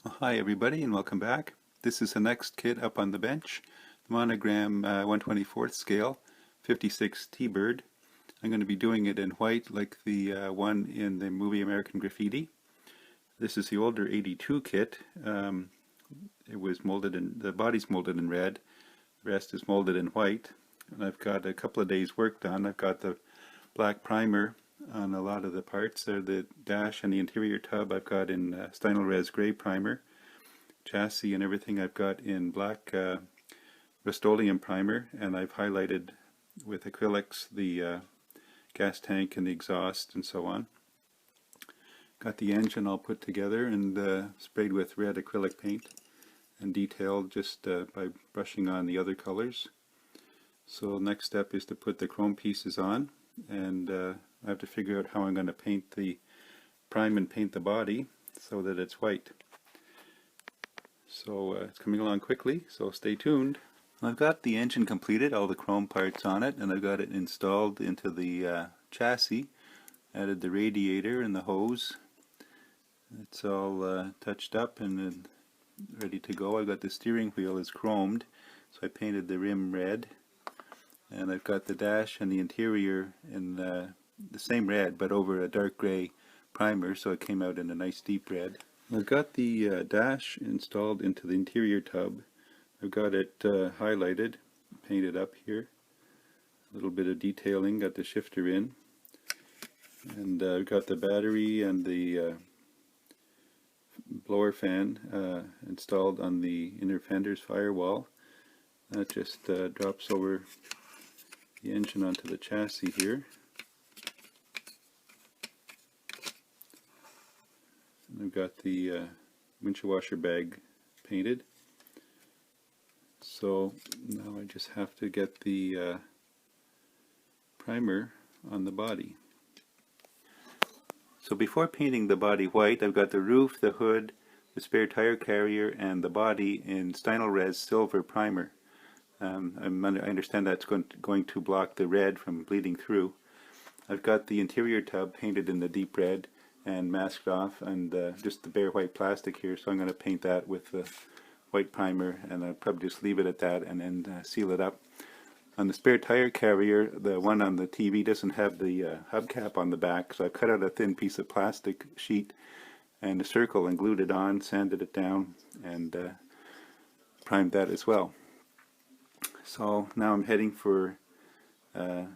Well, hi everybody and welcome back. This is the next kit up on the bench, the Monogram 1/24th scale 56 T-Bird. I'm going to be doing it in white like the one in the movie American Graffiti. This is the older 82 kit. It was molded in, the body's molded in red, the rest is molded in white. And I've got a couple of days work done. I've got the black primer on a lot of the parts. The dash and the interior tub I've got in Stynylrez gray primer. Chassis and everything I've got in black Rust-Oleum primer, and I've highlighted with acrylics the gas tank and the exhaust and so on. Got the engine all put together and sprayed with red acrylic paint and detailed just by brushing on the other colors. So next step is to put the chrome pieces on, and I have to figure out how I'm going to prime and paint the body so that it's white. So it's coming along quickly, so stay tuned. I've got the engine completed, all the chrome parts on it, and I've got it installed into the chassis. Added the radiator and the hose. It's all touched up and ready to go. I've got the steering wheel is chromed, so I painted the rim red. And I've got the dash and the interior in the same red, but over a dark gray primer, so it came out in a nice deep red. I've got the dash installed into the interior tub. I've got it highlighted, painted up here. A little bit of detailing, got the shifter in. And I've got the battery and the blower fan installed on the inner fender's firewall. That just drops over the engine onto the chassis here. I've got the windshield washer bag painted. So now I just have to get the primer on the body. So before painting the body white, I've got the roof, the hood, the spare tire carrier, and the body in Stynylrez silver primer. I understand that's going to block the red from bleeding through. I've got the interior tub painted in the deep red and masked off, and just the bare white plastic here, so I'm going to paint that with the white primer, and I'll probably just leave it at that and then seal it up. On the spare tire carrier, the one on the TV doesn't have the hubcap on the back, so I've cut out a thin piece of plastic sheet and a circle and glued it on, sanded it down, and primed that as well. So now I'm heading for the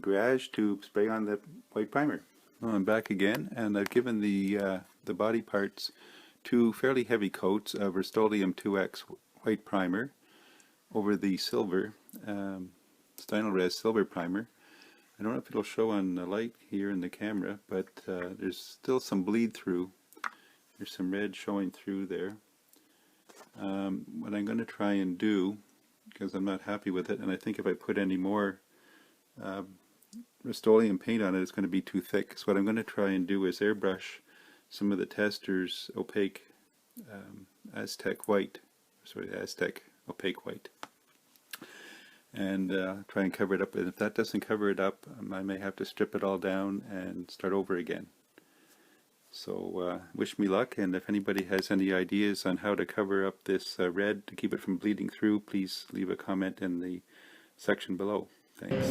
garage to spray on the white primer. Well, I'm back again, and I've given the body parts two fairly heavy coats of Rust-Oleum 2X white primer over the silver Stynylrez silver primer. I don't know if it'll show on the light here in the camera, but there's still some bleed through. There's some red showing through there. What I'm going to try and do, because I'm not happy with it, and I think if I put any more Rust-Oleum paint on it, it's going to be too thick. So what I'm going to try and do is airbrush some of the tester's opaque Aztec opaque white, and try and cover it up. And if that doesn't cover it up, I may have to strip it all down and start over again. So wish me luck, and if anybody has any ideas on how to cover up this red to keep it from bleeding through, please leave a comment in the section below. Thanks.